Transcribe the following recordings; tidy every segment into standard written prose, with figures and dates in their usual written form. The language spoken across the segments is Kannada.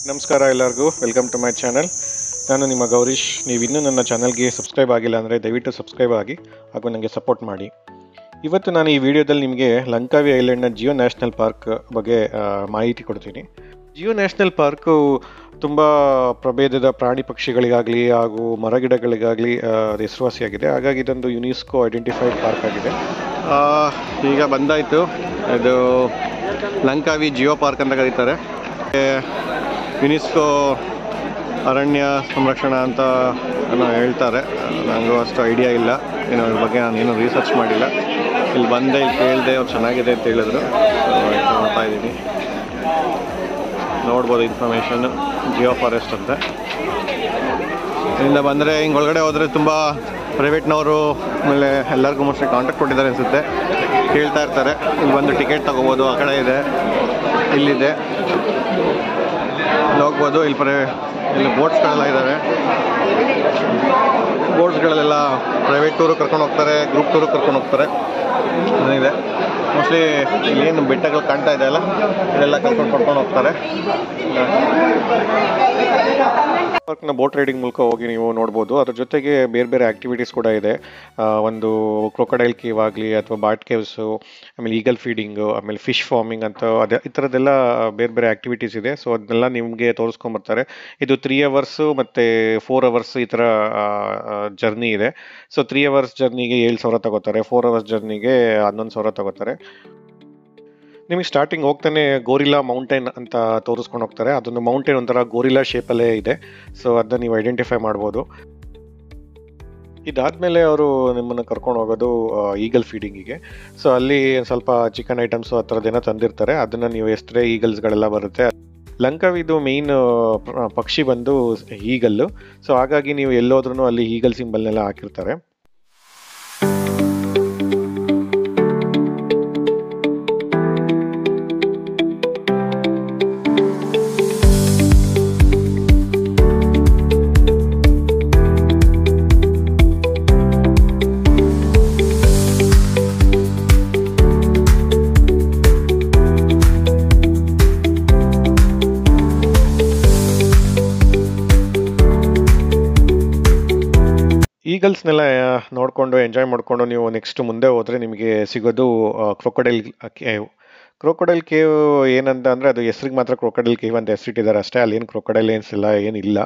ನಮಸ್ಕಾರ ಎಲ್ಲರಿಗೂ, ವೆಲ್ಕಮ್ ಟು ಮೈ ಚಾನಲ್. ನಾನು ನಿಮ್ಮ ಗೌರೀಶ್. ನೀವು ಇನ್ನೂ ನನ್ನ ಚಾನಲ್ಗೆ ಸಬ್ಸ್ಕ್ರೈಬ್ ಆಗಿಲ್ಲ ಅಂದರೆ ದಯವಿಟ್ಟು ಸಬ್ಸ್ಕ್ರೈಬ್ ಆಗಿ ಹಾಗೂ ನನಗೆ ಸಪೋರ್ಟ್ ಮಾಡಿ. ಇವತ್ತು ನಾನು ಈ ವಿಡಿಯೋದಲ್ಲಿ ನಿಮಗೆ ಲಂಕಾವಿ ಐಲ್ಯಾಂಡ್ನ ಜಿಯೋ ನ್ಯಾಷನಲ್ ಪಾರ್ಕ್ ಬಗ್ಗೆ ಮಾಹಿತಿ ಕೊಡ್ತೀನಿ. ಜಿಯೋ ನ್ಯಾಷನಲ್ ಪಾರ್ಕು ತುಂಬ ಪ್ರಭೇದದ ಪ್ರಾಣಿ ಪಕ್ಷಿಗಳಿಗಾಗಲಿ ಹಾಗೂ ಮರಗಿಡಗಳಿಗಾಗಲಿ ಹೆಸರುವಾಸಿಯಾಗಿದೆ. ಹಾಗಾಗಿ ಇದೊಂದು ಯುನೆಸ್ಕೋ ಐಡೆಂಟಿಫೈಡ್ ಪಾರ್ಕ್ ಆಗಿದೆ. ಈಗ ಬಂದಾಯಿತು, ಇದು ಲಂಕಾವಿ ಜಿಯೋ ಪಾರ್ಕ್ ಅಂತ ಕರೀತಾರೆ. ಯುನೆಸ್ಕೋ ಅರಣ್ಯ ಸಂರಕ್ಷಣಾ ಅಂತ ಹೇಳ್ತಾರೆ. ನನಗೂ ಅಷ್ಟು ಐಡಿಯಾ ಇಲ್ಲ, ಏನೋ ಇದ್ರ ಬಗ್ಗೆ ನಾನೇನು ರಿಸರ್ಚ್ ಮಾಡಿಲ್ಲ. ಇಲ್ಲಿ ಬಂದೆ, ಇಲ್ಲಿ ಕೇಳಿದೆ, ಅವ್ರು ಚೆನ್ನಾಗಿದೆ ಅಂತ ಹೇಳಿದ್ರು. ನೋಡ್ತಾ ಇದ್ದೀನಿ, ನೋಡ್ಬೋದು ಇನ್ಫಾರ್ಮೇಷನ್. ಜಿಯೋ ಫಾರೆಸ್ಟ್ ಅಂತ ಇಲ್ಲಿಂದ ಬಂದರೆ ಹಿಂಗೆ ಒಳಗಡೆ ಹೋದರೆ ತುಂಬ ಪ್ರೈವೇಟ್ನವರು ಆಮೇಲೆ ಎಲ್ಲರಿಗೂ ಮೋಸ್ಟ್ಲಿ ಕಾಂಟ್ಯಾಕ್ಟ್ ಕೊಟ್ಟಿದ್ದಾರೆ ಅನಿಸುತ್ತೆ, ಕೇಳ್ತಾ ಇರ್ತಾರೆ. ಇಲ್ಲಿ ಬಂದು ಟಿಕೆಟ್ ತೊಗೋಬೋದು. ಆ ಕಡೆ ಇದೆ, ಇಲ್ಲಿದೆ, ಹೋಗ್ಬೋದು. ಇಲ್ಲಿ ಬೋಟ್ಸ್ಗಳೆಲ್ಲ ಇದ್ದಾವೆ. ಬೋಟ್ಸ್ಗಳಲ್ಲೆಲ್ಲ ಪ್ರೈವೇಟ್ ಟೂರು ಕರ್ಕೊಂಡು ಹೋಗ್ತಾರೆ, ಗ್ರೂಪ್ ಟೂರು ಕರ್ಕೊಂಡು ಹೋಗ್ತಾರೆ. ಇದೆ ಮೋಸ್ಟ್ಲಿ ಇಲ್ಲೇನು ಬೆಟ್ಟಗಳು ಕಾಣ್ತಾ ಇದೆ ಅಲ್ಲ, ಇದೆಲ್ಲ ಕರ್ಕೊಂಡು ಹೋಗ್ತಾರೆ. ಪಾರ್ಕ್ನ ಬೋಟ್ ರೈಡಿಂಗ್ ಮೂಲಕ ಹೋಗಿ ನೀವು ನೋಡ್ಬೋದು. ಅದ್ರ ಜೊತೆಗೆ ಬೇರೆ ಬೇರೆ ಆ್ಯಕ್ಟಿವಿಟೀಸ್ ಕೂಡ ಇದೆ. ಒಂದು ಕ್ರೊಕೊಡೈಲ್ ಕೇವ್ ಆಗಲಿ ಅಥವಾ ಬಾಟ್ ಕೇವ್ಸು, ಆಮೇಲೆ ಈಗಲ್ ಫೀಡಿಂಗು, ಆಮೇಲೆ ಫಿಶ್ ಫಾರ್ಮಿಂಗ್ ಅಂತ ಈ ಥರದ್ದೆಲ್ಲ ಬೇರೆ ಬೇರೆ ಆ್ಯಕ್ಟಿವಿಟೀಸ್ ಇದೆ. ಸೊ ಅದನ್ನೆಲ್ಲ ನಿಮಗೆ ತೋರಿಸ್ಕೊಂಬರ್ತಾರೆ. ಇದು 3 hours ಮತ್ತು 4 hours ಈ ಥರ ಜರ್ನಿ ಇದೆ. ಸೊ 3 hours ಜರ್ನಿಗೆ 7,000 ತಗೋತಾರೆ, 4 hours ಜರ್ನಿಗೆ 11,000 ತಗೋತಾರೆ. ನಿಮಗೆ ಸ್ಟಾರ್ಟಿಂಗ್ ಹೋಗ್ತಾನೆ ಗೋರಿಲ್ಲಾ ಮೌಂಟೇನ್ ಅಂತ ತೋರಿಸ್ಕೊಂಡು ಹೋಗ್ತಾರೆ. ಅದೊಂದು ಮೌಂಟೇನ್ ಒಂಥರ ಗೋರಿಲ್ಲಾ ಶೇಪಲ್ಲೇ ಇದೆ. ಸೊ ಅದನ್ನ ನೀವು ಐಡೆಂಟಿಫೈ ಮಾಡ್ಬೋದು. ಇದಾದಮೇಲೆ ಅವರು ನಿಮ್ಮನ್ನು ಕರ್ಕೊಂಡು ಹೋಗೋದು ಈಗಲ್ ಫೀಡಿಂಗಿಗೆ. ಸೊ ಅಲ್ಲಿ ಸ್ವಲ್ಪ ಚಿಕನ್ ಐಟಮ್ಸು ಆ ಥರದ್ದೇನೋ ತಂದಿರ್ತಾರೆ. ಅದನ್ನು ನೀವು ಎಷ್ಟೇ ಈಗಲ್ಸ್ಗಳೆಲ್ಲ ಬರುತ್ತೆ. ಲಂಕಾವಿದು ಮೇಯ್ನ್ ಪಕ್ಷಿ ಬಂದು ಈಗಲ್ಲು. ಸೊ ಹಾಗಾಗಿ ನೀವು ಎಲ್ಲೋದ್ರೂ ಅಲ್ಲಿ ಈಗಲ್ ಸಿಂಬಲ್ನೆಲ್ಲ ಹಾಕಿರ್ತಾರೆ. ಈಗಲ್ಸ್ನೆಲ್ಲ ನೋಡಿಕೊಂಡು ಎಂಜಾಯ್ ಮಾಡಿಕೊಂಡು ನೀವು ನೆಕ್ಸ್ಟ್ ಮುಂದೆ ಹೋದರೆ ನಿಮಗೆ ಸಿಗೋದು ಕ್ರೊಕೊಡೈಲ್ ಕೇವ್. ಕ್ರೊಕೊಡೈಲ್ ಕೇವ್ ಏನಂತ ಅಂದರೆ, ಅದು ಹೆಸ್ರಿಗೆ ಮಾತ್ರ ಕ್ರೊಕೊಡೈಲ್ ಕೇವ್ ಅಂತ ಹೆಸರಿಟ್ಟಿದ್ದಾರೆ ಅಷ್ಟೇ. ಅಲ್ಲೇನು ಕ್ರೊಕೊಡೈಲ್ಸ್ ಎಲ್ಲ ಏನಿಲ್ಲ.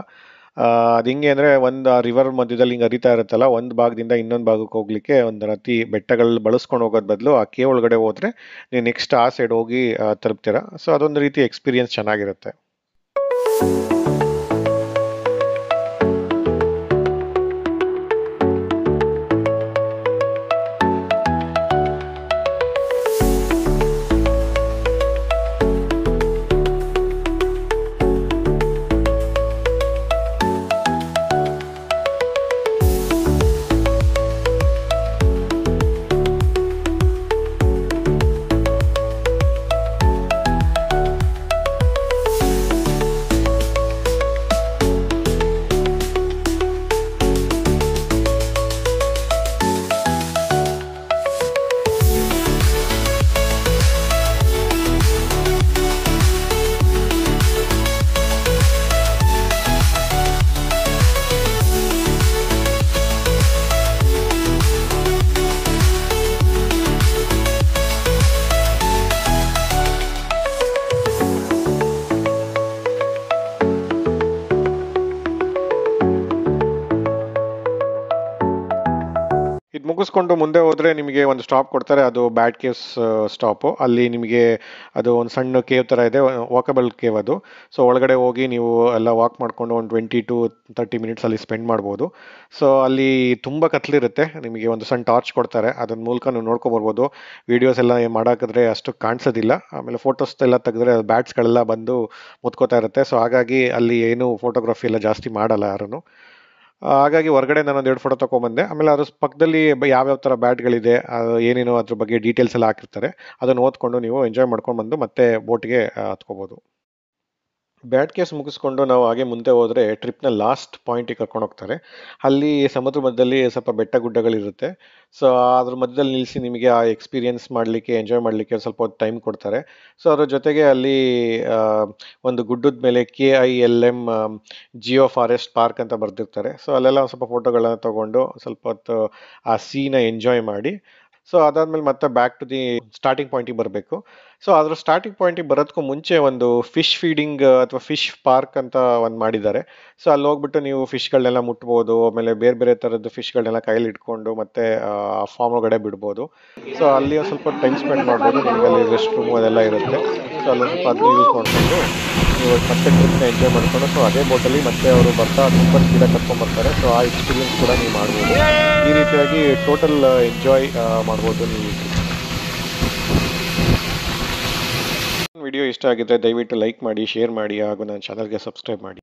ಅದು ಹಿಂಗೆ ಅಂದರೆ, ಒಂದು ರಿವರ್ ಮಧ್ಯದಲ್ಲಿ ಹಿಂಗೆ ಹರಿತಾ ಇರುತ್ತಲ್ಲ, ಒಂದು ಭಾಗದಿಂದ ಇನ್ನೊಂದು ಭಾಗಕ್ಕೆ ಹೋಗ್ಲಿಕ್ಕೆ ಒಂದು ರತಿ ಬೆಟ್ಟಗಳು ಬಳಸ್ಕೊಂಡು ಹೋಗೋದು ಬದಲು ಆ ಕೇವ್ ಒಳಗಡೆ ಹೋದರೆ ನೀವು ನೆಕ್ಸ್ಟ್ ಆ ಸೈಡ್ ಹೋಗಿ ತಲುಪ್ತೀರ. ಸೊ ಅದೊಂದು ರೀತಿ ಎಕ್ಸ್ಪೀರಿಯನ್ಸ್ ಚೆನ್ನಾಗಿರುತ್ತೆ. ಇದು ಮುಗಿಸ್ಕೊಂಡು ಮುಂದೆ ಹೋದರೆ ನಿಮಗೆ ಒಂದು ಸ್ಟಾಪ್ ಕೊಡ್ತಾರೆ. ಅದು ಬ್ಯಾಟ್ ಕೇವ್ಸ್ ಸ್ಟಾಪು. ಅಲ್ಲಿ ನಿಮಗೆ ಅದು ಒಂದು ಸಣ್ಣ ಕೇವ್ ಥರ ಇದೆ, ವಾಕಬಲ್ ಕೇವ್ ಅದು. ಸೊ ಒಳಗಡೆ ಹೋಗಿ ನೀವು ಎಲ್ಲ ವಾಕ್ ಮಾಡಿಕೊಂಡು ಒಂದು 20 to 30 minutes ಅಲ್ಲಿ ಸ್ಪೆಂಡ್ ಮಾಡ್ಬೋದು. ಸೊ ಅಲ್ಲಿ ತುಂಬ ಕತ್ಲಿರುತ್ತೆ. ನಿಮಗೆ ಒಂದು ಸಣ್ಣ ಟಾರ್ಚ್ ಕೊಡ್ತಾರೆ, ಅದನ್ನ ಮೂಲಕ ನೀವು ನೋಡ್ಕೊಬರ್ಬೋದು. ವೀಡಿಯೋಸ್ ಎಲ್ಲ ಮಾಡೋಕ್ಕಾದ್ರೆ ಅಷ್ಟು ಕಾಣಿಸೋದಿಲ್ಲ. ಆಮೇಲೆ ಫೋಟೋಸ್ ಎಲ್ಲ ತೆಗೆದ್ರೆ ಬ್ಯಾಟ್ಸ್ಗಳೆಲ್ಲ ಬಂದು ಮುತ್ಕೋತಾ ಇರುತ್ತೆ. ಸೊ ಹಾಗಾಗಿ ಅಲ್ಲಿ ಏನು ಫೋಟೋಗ್ರಫಿ ಎಲ್ಲ ಜಾಸ್ತಿ ಮಾಡಲ್ಲ ಯಾರೂ. ಹಾಗಾಗಿ ಹೊರಗಡೆ ನಾನು 1-2 ಫೋಟೋ ತೊಗೊಂಬಂದೆ. ಆಮೇಲೆ ಅದ್ರ ಪಕ್ಕದಲ್ಲಿ ಯಾವ್ಯಾವ ಥರ ಬ್ಯಾಟ್ಗಳಿದೆ, ಏನೇನೋ ಅದ್ರ ಬಗ್ಗೆ ಡೀಟೇಲ್ಸ್ ಎಲ್ಲ ಹಾಕಿರ್ತಾರೆ. ಅದನ್ನು ಓದ್ಕೊಂಡು ನೀವು ಎಂಜಾಯ್ ಮಾಡ್ಕೊಂಡು ಬಂದು ಮತ್ತೆ ಬೋಟ್ಗೆ ಹತ್ಕೋಬೋದು. ಬ್ಯಾಡ್ ಕೇಸ್ ಮುಗಿಸ್ಕೊಂಡು ನಾವು ಹಾಗೆ ಮುಂದೆ ಹೋದರೆ ಟ್ರಿಪ್ನ ಲಾಸ್ಟ್ ಪಾಯಿಂಟಿಗೆ ಕರ್ಕೊಂಡು ಹೋಗ್ತಾರೆ. ಅಲ್ಲಿ ಸಮುದ್ರ ಮಧ್ಯದಲ್ಲಿ ಸ್ವಲ್ಪ ಬೆಟ್ಟ ಗುಡ್ಡಗಳಿರುತ್ತೆ. ಸೊ ಅದ್ರ ಮಧ್ಯದಲ್ಲಿ ನಿಲ್ಲಿಸಿ ನಿಮಗೆ ಆ ಎಕ್ಸ್ಪೀರಿಯನ್ಸ್ ಮಾಡಲಿಕ್ಕೆ, ಎಂಜಾಯ್ ಮಾಡಲಿಕ್ಕೆ ಸ್ವಲ್ಪ ಹೊತ್ತು ಟೈಮ್ ಕೊಡ್ತಾರೆ. ಸೊ ಅದ್ರ ಜೊತೆಗೆ ಅಲ್ಲಿ ಆ, ಒಂದು ಗುಡ್ಡದ ಮೇಲೆ KILM ಜಿಯೋ ಫಾರೆಸ್ಟ್ ಪಾರ್ಕ್ ಅಂತ ಬರೆದಿರ್ತಾರೆ. ಸೊ ಅಲ್ಲೆಲ್ಲ ಒಂದು ಸ್ವಲ್ಪ ಫೋಟೋಗಳನ್ನ ತಗೊಂಡು ಸ್ವಲ್ಪ ಹೊತ್ತು ಆ ಸೀನ ಎಂಜಾಯ್ ಮಾಡಿ, ಸೊ ಅದಾದ್ಮೇಲೆ ಮತ್ತೆ ಬ್ಯಾಕ್ ಟು ದಿ ಸ್ಟಾರ್ಟಿಂಗ್ ಪಾಯಿಂಟಿಗೆ ಬರಬೇಕು. ಸೊ ಅದ್ರ ಸ್ಟಾರ್ಟಿಂಗ್ ಪಾಯಿಂಟಿಗೆ ಬರೋದಕ್ಕೂ ಮುಂಚೆ ಒಂದು ಫಿಶ್ ಫೀಡಿಂಗ್ ಅಥವಾ ಫಿಶ್ ಪಾರ್ಕ್ ಅಂತ ಒಂದು ಮಾಡಿದ್ದಾರೆ. ಸೊ ಅಲ್ಲಿ ಹೋಗ್ಬಿಟ್ಟು ನೀವು ಫಿಶ್ಗಳನ್ನೆಲ್ಲ ಮುಟ್ಬೋದು, ಆಮೇಲೆ ಬೇರೆ ಬೇರೆ ಥರದ್ದು ಫಿಶ್ಗಳನ್ನೆಲ್ಲ ಕೈಯಲ್ಲಿ ಇಟ್ಕೊಂಡು ಮತ್ತೆ ಫಾರ್ಮ್ ಒಳಗಡೆ ಬಿಡ್ಬೋದು. ಸೊ ಅಲ್ಲಿ ಒಂದು ಸ್ವಲ್ಪ ಟೈಮ್ ಸ್ಪೆಂಡ್ ಮಾಡ್ಬೋದು. ನಿಮಗೆ ಅಲ್ಲಿ ರೆಸ್ಟ್ ರೂಮು ಅದೆಲ್ಲ ಇರುತ್ತೆ. ಸೊ ಅಲ್ಲೊಂದು ಸ್ವಲ್ಪ ಅದನ್ನ ಯೂಸ್ ಮಾಡಿಕೊಂಡು ನೀವು ಮತ್ತೆ ಟ್ರಿಪ್ನ ಎಂಜಾಯ್ ಮಾಡ್ಕೊಂಡು, ಸೊ ಅದೇ ಬೋಟಲ್ಲಿ ಮತ್ತೆ ಅವರು ಬರ್ತಾ ತುಂಬ ಸ್ಪೀಡಾಗಿ ಕರ್ಕೊಂಡ್ಬರ್ತಾರೆ. ಸೊ ಆ ಎಕ್ಸ್ಪೀರಿಯನ್ಸ್ ಕೂಡ ನೀವು ಮಾಡ್ಬೋದು. ಈ ರೀತಿಯಾಗಿ ಟೋಟಲ್ ಎಂಜಾಯ್ ಮಾಡ್ಬೋದು ನೀವು. ವಿಡಿಯೋ ಇಷ್ಟ ಆಗಿದ್ರೆ ದಯವಿಟ್ಟು ಲೈಕ್ ಮಾಡಿ, ಶೇರ್ ಮಾಡಿ ಹಾಗೂ ನನ್ನ ಚಾನಲ್ಗೆ ಸಬ್ಸ್ಕ್ರೈಬ್ ಮಾಡಿ.